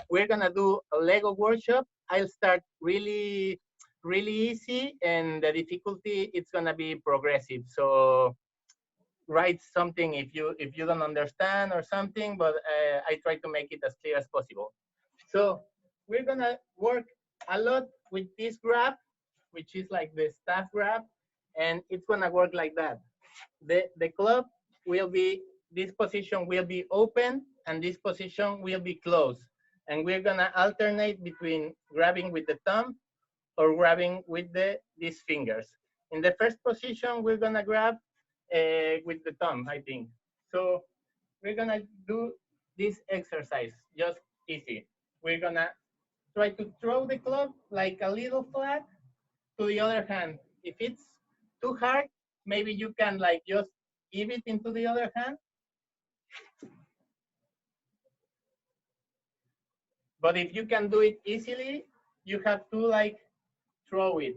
we're gonna do a Lego workshop. I'll start really easy, and the difficulty it's gonna be progressive. So write something if you don't understand or something, but I try to make it as clear as possible. So we're gonna work a lot with this graph, which is like the staff graph, and it's gonna work like that. The club will be, this position will be open and this position will be closed. And we're gonna alternate between grabbing with the thumb or grabbing with these fingers. In the first position, we're gonna grab with the thumb, I think. So we're gonna do this exercise, just easy. We're gonna try to throw the club like a little flat to the other hand. If it's too hard, maybe you can like just give it into the other hand. But if you can do it easily, you have to like throw it.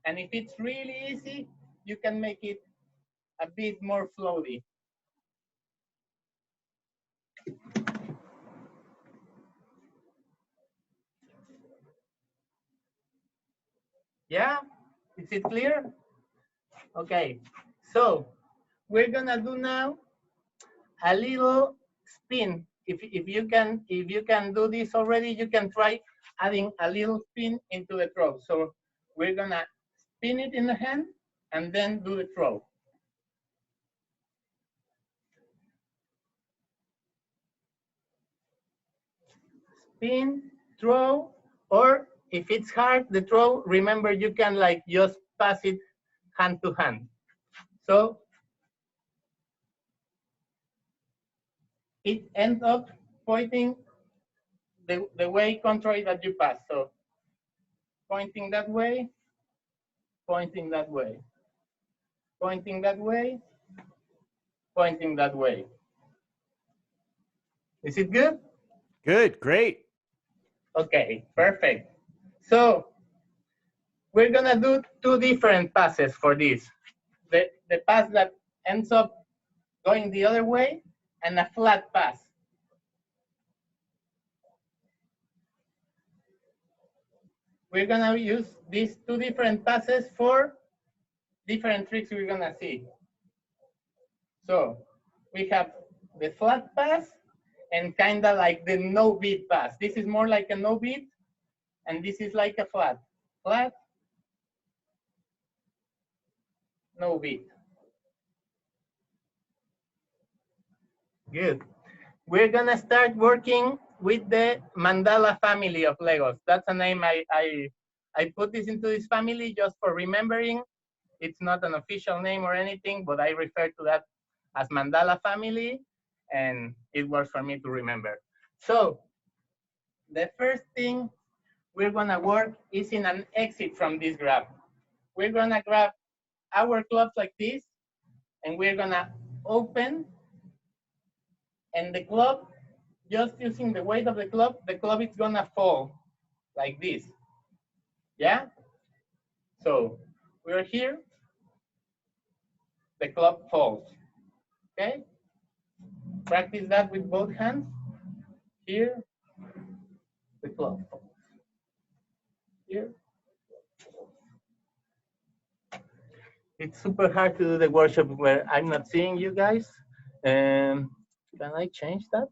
And if it's really easy, you can make it a bit more floaty. Yeah, is it clear? Okay, so we're gonna do now a little spin. If you can do this already, you can try adding a little spin into the throw. So we're gonna spin it in the hand and then do the throw. Spin, throw, or if it's hard, the throw, remember you can like just pass it hand to hand. So it ends up pointing the way contrary that you pass. So pointing that way, pointing that way, pointing that way, pointing that way. Is it good? Good, great. Okay, perfect. So we're gonna do two different passes for this. The pass that ends up going the other way and a flat pass. We're gonna use these two different passes for different tricks we're gonna see. So we have the flat pass and kind of like the no beat pass. This is more like a no beat, and this is like a flat, flat, no beat. Good. We're gonna start working with the Mandala family of Legos. That's a name I put this into this family just for remembering. It's not an official name or anything, but I refer to that as Mandala family, and it works for me to remember. So the first thing we're gonna work is in an exit from this graph. We're gonna grab our clubs like this, and we're gonna open, and the club, just using the weight of the club is gonna fall like this. Yeah? So we're here, the club falls. Okay? Practice that with both hands. Here, the club falls. Here. It's super hard to do the workshop where I'm not seeing you guys. Can I change that?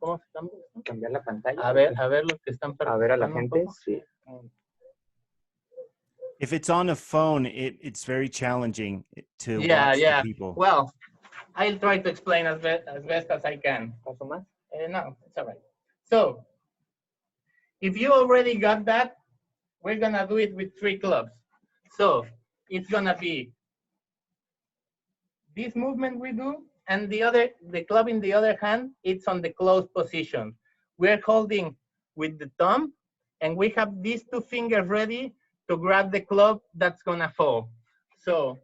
¿Cómo se cambia? Cambiar la pantalla. A ver los que están A ver a la gente, sí. If it's on a phone, it's very challenging to watch the people. Well, I'll try to explain as best as I can. No, it's all right. So, if you already got that, we're gonna do it with 3 clubs. So, it's gonna be this movement we do, and the club in the other hand, it's on the closed position. We're holding with the thumb, and we have these 2 fingers ready to grab the club that's gonna fall. So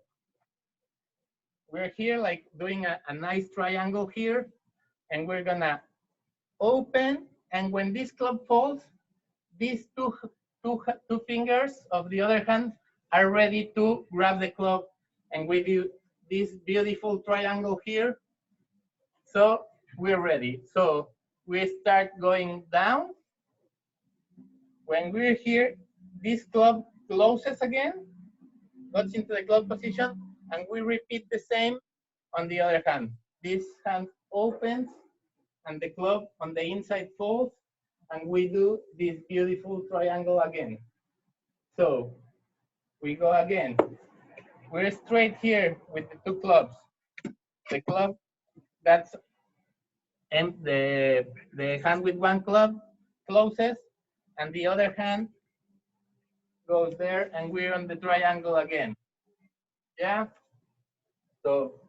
we're here like doing a nice triangle here, and we're gonna open, and when this club falls, these two fingers of the other hand are ready to grab the club, and we do this beautiful triangle here. So we're ready. So we start going down. When we're here, this club closes again, goes into the close position, and we repeat the same on the other hand. This hand opens, and the club on the inside falls, and we do this beautiful triangle again. So we go again. We're straight here with the two clubs. The club that's the hand with one club closes, and the other hand goes there, and we're on the triangle again. Yeah. So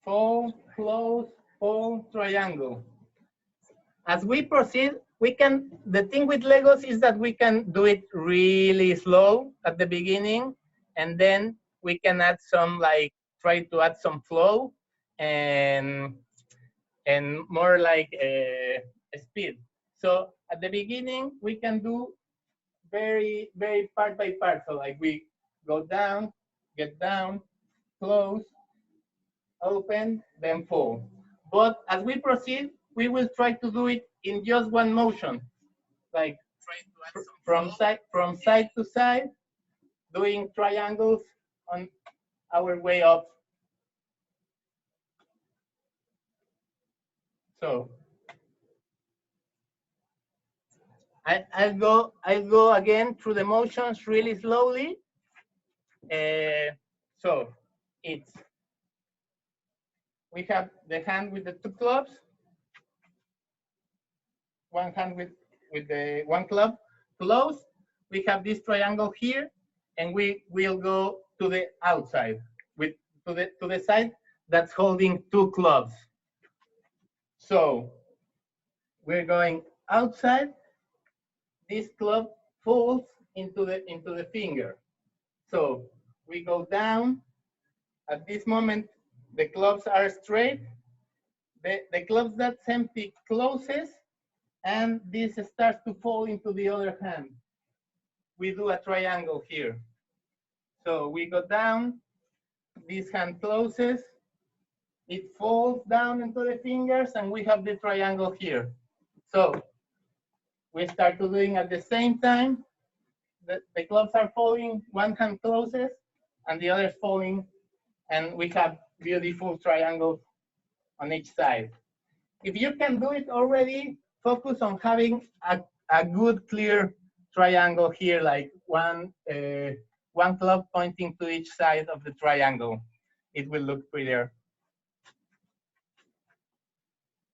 fall, close, fall, triangle. As we proceed, we can, the thing with Legos is that we can do it really slow at the beginning, and then we can add some, like, try to add some flow and more like speed. So at the beginning, we can do very, very part by part. So like we go down, get down, close, open, then fall. But as we proceed, we will try to do it in just one motion, like from side to side, doing triangles on our way up. So I'll go again through the motions really slowly. So it's, we have the hand with the two clubs, one hand with the one club close. We have this triangle here, and we will go to the outside with to the side that's holding two clubs. So we're going outside. This club falls into the finger. So we go down. At this moment, the clubs are straight. The clubs that's empty closes, and this starts to fall into the other hand. We do a triangle here. So we go down, this hand closes, it falls down into the fingers, and we have the triangle here. So we start to doing at the same time. The clubs are falling, one hand closes, and the other is falling, and we have beautiful triangles on each side. If you can do it already, focus on having a good, clear triangle here, like one club pointing to each side of the triangle. It will look prettier.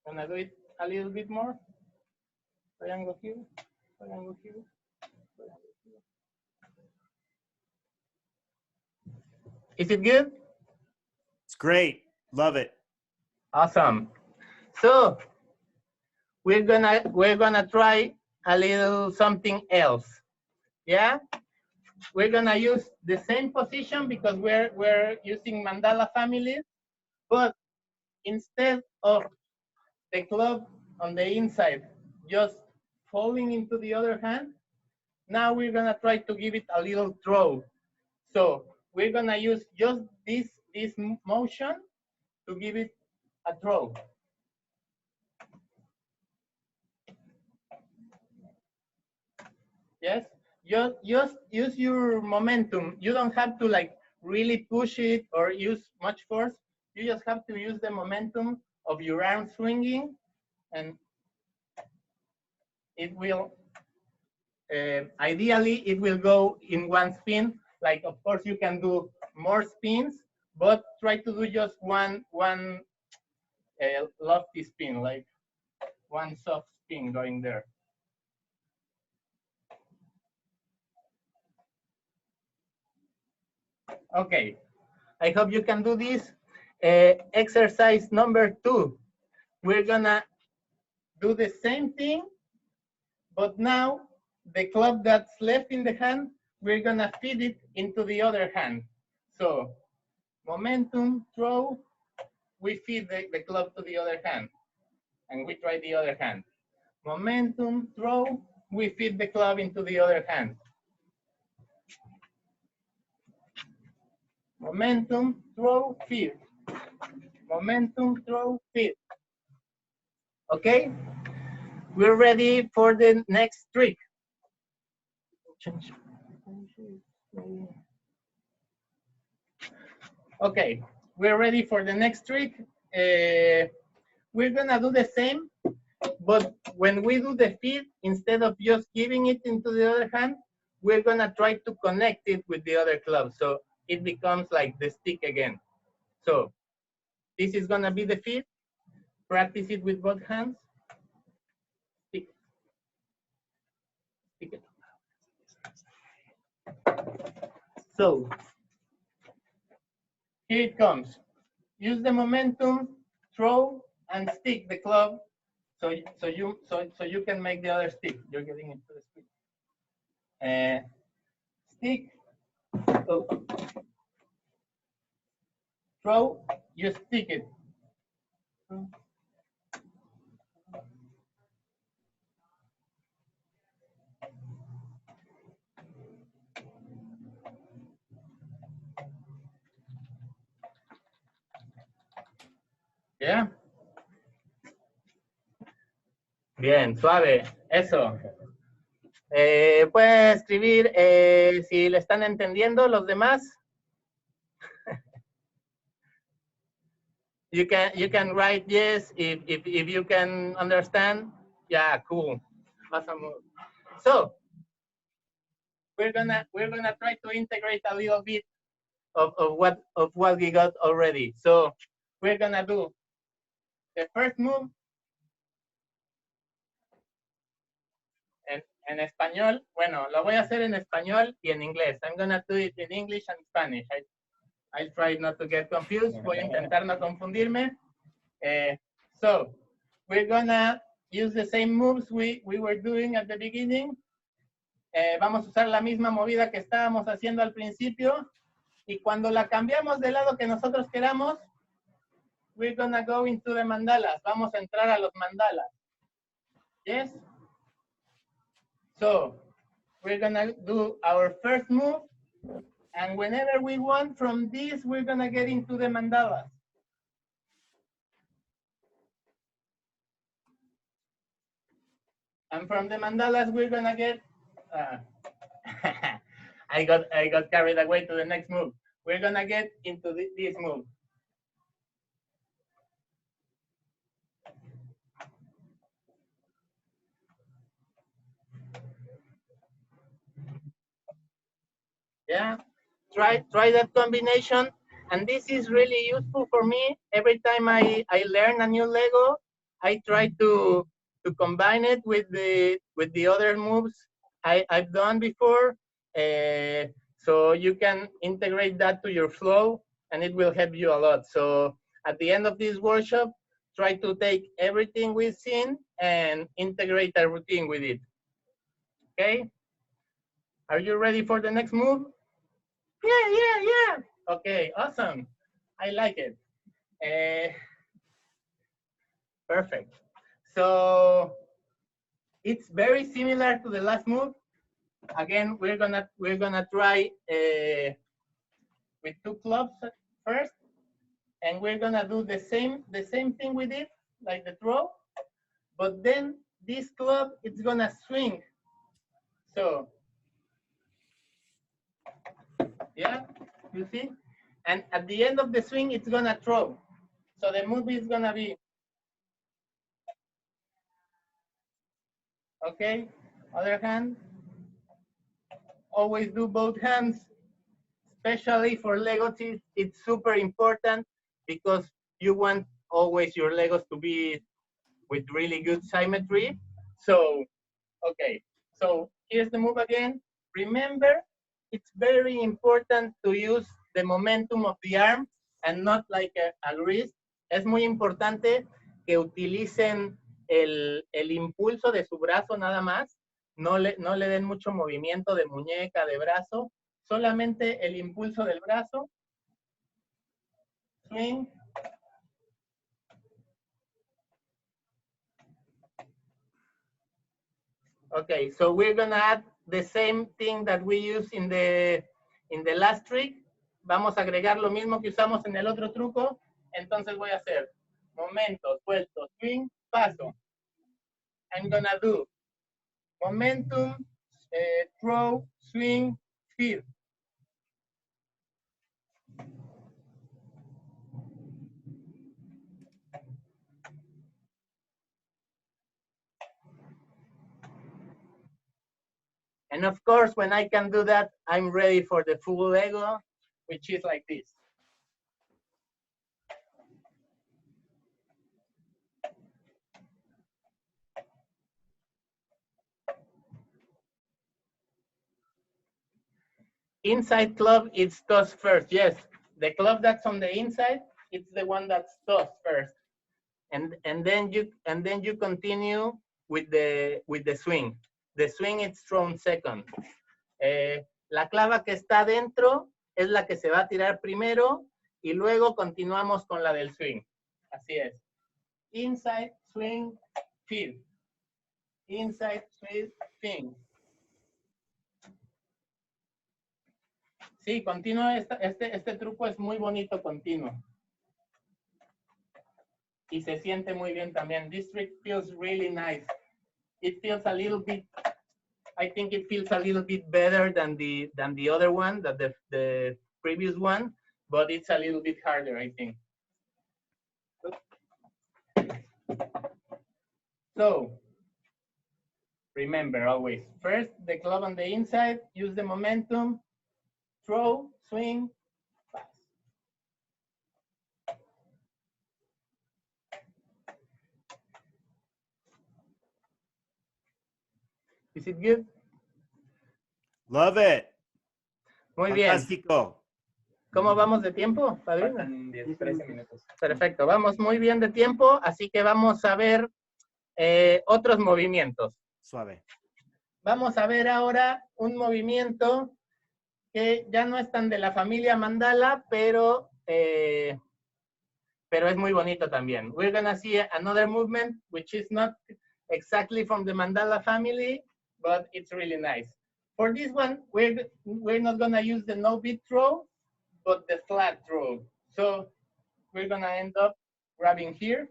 Wanna do it a little bit more? Triangle here, triangle here, triangle here. Is it good? It's great. Love it. Awesome. So we're gonna try a little something else. Yeah, we're gonna use the same position because we're using mandala families, but instead of the club on the inside just falling into the other hand, now we're gonna try to give it a little throw. So we're gonna use just this motion to give it a throw. Yes, just use your momentum. You don't have to like really push it or use much force. You just have to use the momentum of your arm swinging, and it will, ideally, it will go in one spin. Like, of course, you can do more spins, but try to do just one lofty spin, like one soft spin going there. Okay, I hope you can do this. Exercise number 2. We're gonna do the same thing, but now the club that's left in the hand, we're gonna feed it into the other hand. So momentum, throw, we feed the club to the other hand, and we try the other hand. Momentum, throw, we feed the club into the other hand. Momentum, throw, feed. Momentum, throw, feed. Okay, we're ready for the next trick. Okay, we're ready for the next trick. We're gonna do the same, but when we do the feed, instead of just giving it into the other hand, we're gonna try to connect it with the other club. So it becomes like the stick again. So this is gonna be the feed. Practice it with both hands. Stick. Stick it. So here it comes. Use the momentum, throw, and stick the club so you can make the other stick. You're getting into the stick. Stick, oh. Throw, you stick it. Yeah. Bien, suave. Eso. Pueden escribir si le están entendiendo los demás. You can write yes if you can understand. Yeah, cool. Awesome. So we're gonna try to integrate a little bit of what we got already. So we're gonna do the first move en español. Bueno, lo voy a hacer en español y en inglés. I'm gonna do it in English and Spanish. I'll try not to get confused. Voy a intentar no confundirme. So we're gonna use the same moves we were doing at the beginning. Vamos a usar la misma movida que estábamos haciendo al principio. Y cuando la cambiamos del lado que nosotros queramos, we're gonna go into the mandalas. Vamos a entrar a los mandalas. Yes? So we're gonna do our first move. And whenever we want from this, we're gonna get into the mandalas. And from the mandalas, we're gonna get, I got carried away to the next move. We're gonna get into this move. Yeah, try that combination. And this is really useful for me. Every time I learn a new Lego, I try to combine it with the other moves I've done before. So you can integrate that to your flow and it will help you a lot. So at the end of this workshop, try to take everything we've seen and integrate a routine with it. Okay? Are you ready for the next move? Yeah. Okay, awesome. I like it. Perfect. So it's very similar to the last move. Again, we're gonna try with two clubs first, and we're gonna do the same thing we did, like the throw, but then this club it's gonna swing. So yeah, you see, and at the end of the swing, it's gonna throw. So the move is gonna be okay. Other hand. Always do both hands, especially for Legos. It's super important because you want always your Legos to be with really good symmetry. So, okay, so here's the move again. Remember, it's very important to use the momentum of the arm and not like a wrist. Es muy importante que utilicen el impulso de su brazo nada más. No le den mucho movimiento de muñeca, de brazo, solamente el impulso del brazo. Swing. Okay, so we're gonna add the same thing that we use in the last trick. Vamos a agregar lo mismo que usamos en el otro truco. Entonces voy a hacer momento, suelto, swing, paso. I'm gonna do momentum, throw, swing, feed. And of course, when I can do that, I'm ready for the full Lego, which is like this. Inside club, it's toss first. Yes, the club that's on the inside, it's the one that's toss first. And then you continue with the swing. The swing is thrown second. La clava que está dentro es la que se va a tirar primero y luego continuamos con la del swing. Así es. Inside, swing, feed. Inside, swing, fin. Sí, continuo, este truco es muy bonito continuo. Y se siente muy bien también. This trick feels really nice. It feels a little bit, I think it feels a little bit better than the other one, than the previous one, but it's a little bit harder, I think. So, remember always, first the club on the inside, use the momentum, throw, swing, pass. Is it good? Love it. Muy Fantástico. bien. ¿Cómo vamos de tiempo, padrino? 10, 13 minutos. Perfecto, vamos muy bien de tiempo, así que vamos a ver otros movimientos. Suave. Vamos a ver ahora un movimiento que ya no es tan de la familia Mandala, pero es muy bonito también. We're gonna see another movement, which is not exactly from the Mandala family, but it's really nice. For this one, we're not gonna use the no beat throw, but the flat throw. So we're gonna end up grabbing here,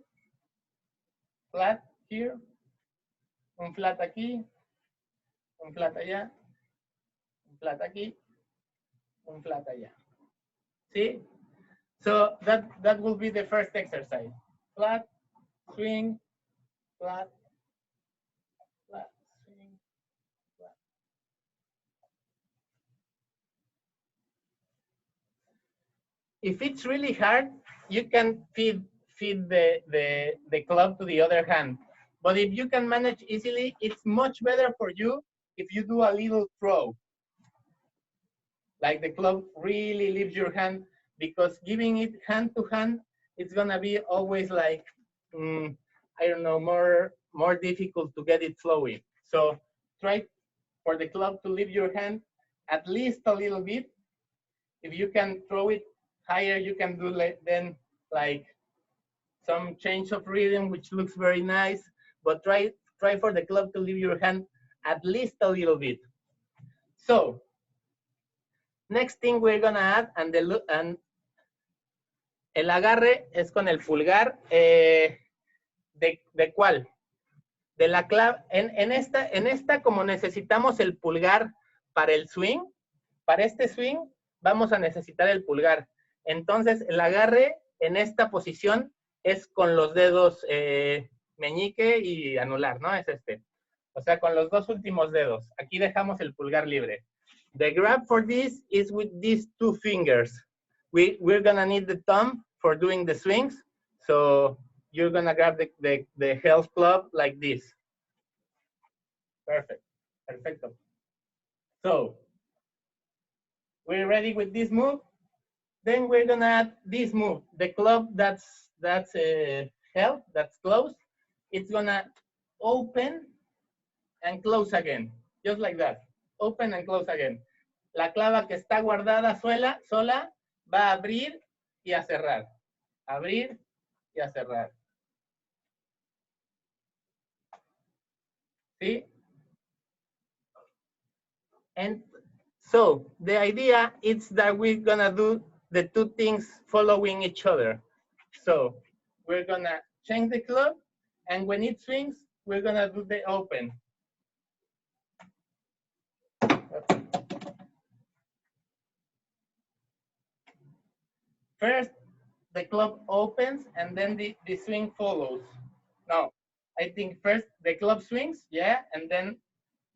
flat here, un flat aquí, un flat allá, un flat aquí, un flat allá. See? So that will be the first exercise. Flat, swing, flat, flat, swing, flat. If it's really hard, you can feed the club to the other hand. But if you can manage easily, it's much better for you if you do a little throw. Like the club really leaves your hand, because giving it hand to hand, it's gonna be always like, I don't know, more difficult to get it flowing. So try for the club to leave your hand at least a little bit. If you can throw it higher, you can do then like some change of rhythm, which looks very nice, but try for the club to leave your hand at least a little bit. So next thing we're gonna add, and el agarre es con el pulgar. ¿De cuál? De la clave. En esta, como necesitamos el pulgar para el swing, para este swing, vamos a necesitar el pulgar. Entonces, el agarre en esta posición es con los dedos meñique y anular, ¿no? Es este. O sea, con los dos últimos dedos. Aquí dejamos el pulgar libre. The grab for this is with these two fingers. We're gonna need the thumb for doing the swings. So you're gonna grab the health club like this. Perfect, perfecto. So we're ready with this move. Then we're gonna add this move. The club that's held, that's closed. It's gonna open and close again, just like that. Open and close again. La clava que está guardada sola va a abrir y a cerrar. Abrir y a cerrar. ¿Sí? And so the idea is that we're gonna do the two things following each other. So we're gonna change the club And when it swings, we're gonna do the open. First, the club opens and then the swing follows. No, I think first the club swings, yeah, and then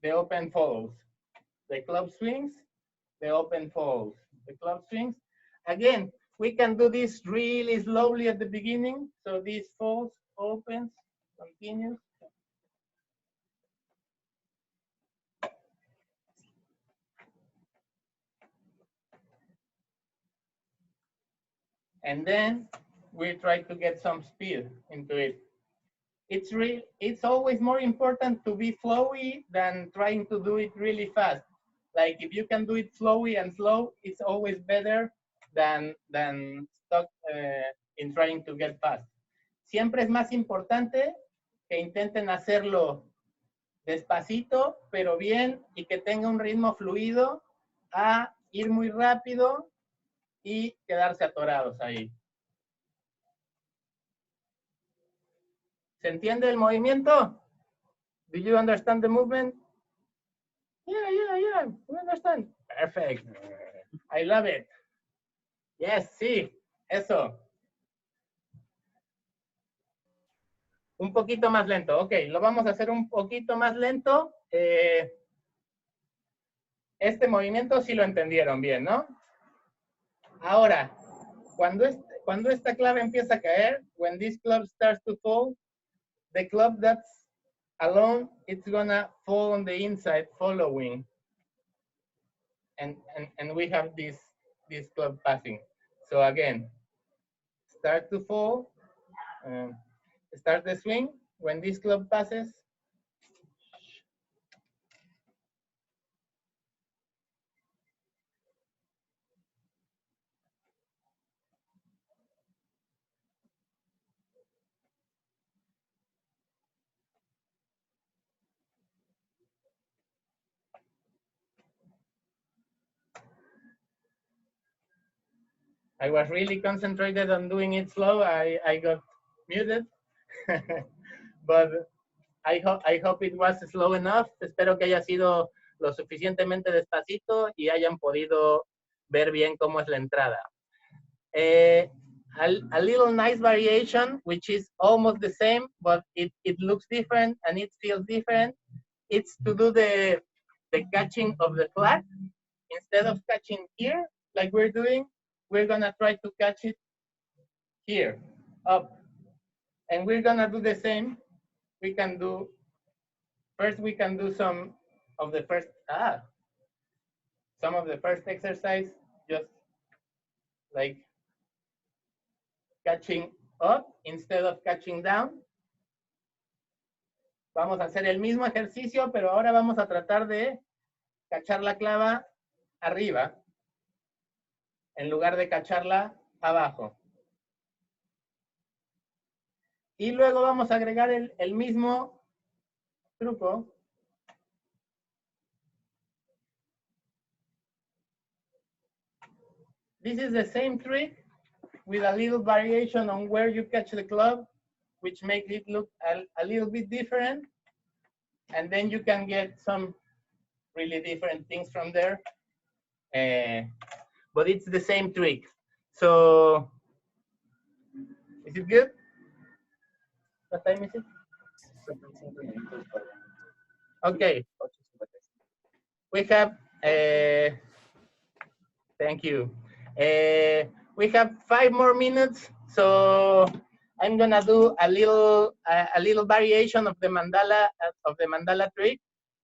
the open follows. The club swings, the open follows. The club swings. Again, we can do this really slowly at the beginning. So this falls, opens, continues. And then we try to get some speed into it. It's always more important to be flowy than trying to do it really fast. Like if you can do it flowy and slow, it's always better than stuck in trying to get fast. Siempre es más importante que intenten hacerlo despacito, pero bien, y que tenga un ritmo fluido, a ir muy rápido y quedarse atorados ahí. ¿Se entiende el movimiento? Do you understand the movement? Yeah, we understand. Perfect. I love it. Yes, sí, eso. Un poquito más lento. Ok, lo vamos a hacer un poquito más lento. Este movimiento sí lo entendieron bien, ¿no? Ahora, cuando esta clave empieza a caer, when this club starts to fall, the club that's alone, it's gonna fall on the inside following. And we have this club passing. So again, start to fall, start the swing. When this club passes, I was really concentrated on doing it slow. I got muted, but I hope it was slow enough. Espero que haya sido lo suficientemente despacito y hayan podido ver bien cómo es la entrada. A little nice variation, which is almost the same, but it looks different and it feels different. It's to do the catching of the flag. Instead of catching here, like we're doing, we're gonna try to catch it here, up. And we're gonna do the same. We can do some of the first exercise, just like catching up instead of catching down. Vamos a hacer el mismo ejercicio, pero ahora vamos a tratar de cachar la clava arriba en lugar de cacharla abajo. Y luego vamos a agregar el mismo truco. This is the same trick with a little variation on where you catch the club, which makes it look a little bit different. And then you can get some really different things from there. But it's the same trick. So, is it good? What time is it? Okay. We have, thank you. We have 5 more minutes, so I'm gonna do a little variation of the mandala trick,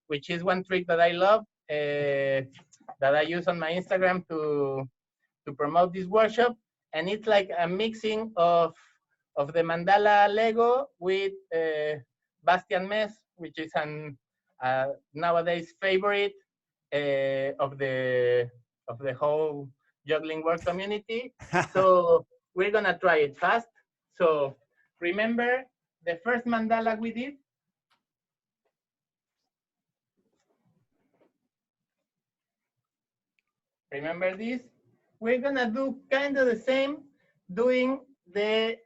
which is one trick that I love, that I use on my Instagram to promote this workshop, and it's like a mixing of the mandala Lego with Bastian Mess, which is an nowadays favorite of the whole juggling work community. So we're gonna try it fast. So remember the first mandala we did? Remember this? We're gonna do kind of the same, doing the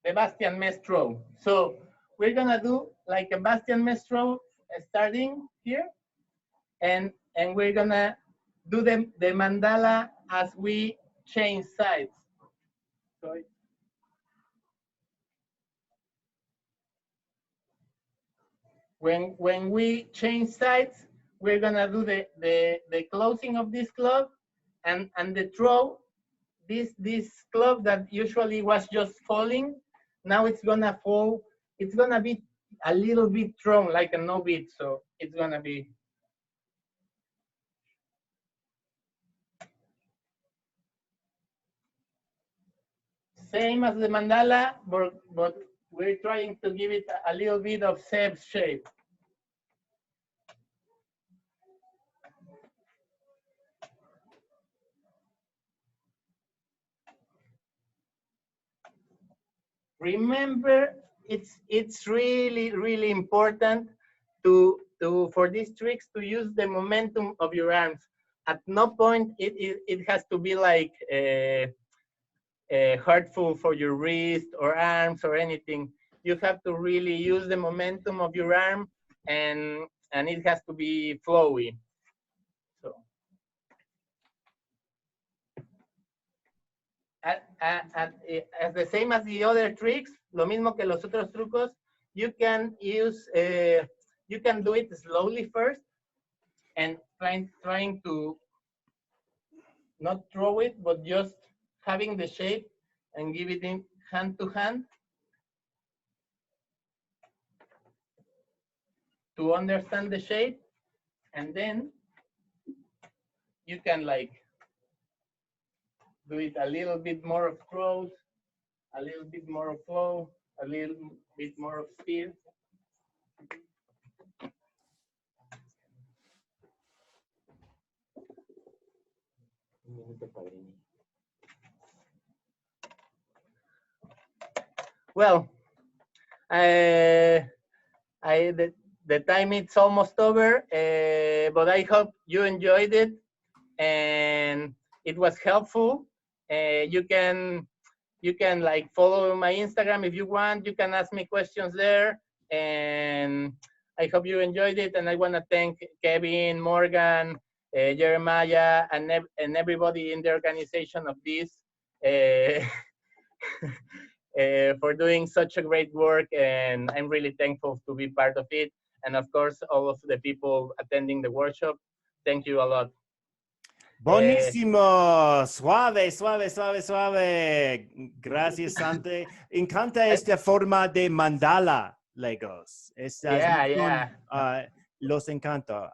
the Bastian Mess throw. So we're gonna do like a Bastian Mess throw starting here, and we're gonna do the mandala as we change sides. So when we change sides, we're gonna do the closing of this club and the throw. This club that usually was just falling, now it's gonna fall. It's gonna be a little bit thrown like a no beat. So it's gonna be same as the mandala, but we're trying to give it a little bit of Seb's shape. Remember, it's really important to for these tricks to use the momentum of your arms. At no point it has to be like hurtful for your wrist or arms or anything. You have to really use the momentum of your arm, and it has to be flowy. So as the same as the other tricks, lo mismo que los otros trucos, you can use you can do it slowly first and trying to not throw it, but just having the shape and give it in hand to hand to understand the shape, and then you can like do it a little bit more of throws, a little bit more of flow, a little bit more of speed. Well, the time is almost over, but I hope you enjoyed it and it was helpful. You can like follow my Instagram if you want. You can ask me questions there, and I hope you enjoyed it. And I want to thank Kevin, Morgan, Jeremiah, and everybody in the organization of this for doing such a great work. And I'm really thankful to be part of it. And of course, all of the people attending the workshop. Thank you a lot. Buonissimo, suave, suave, suave, suave. Gracias, Santi. Encanta esta forma de mandala Legos. Estas yeah. los encanta.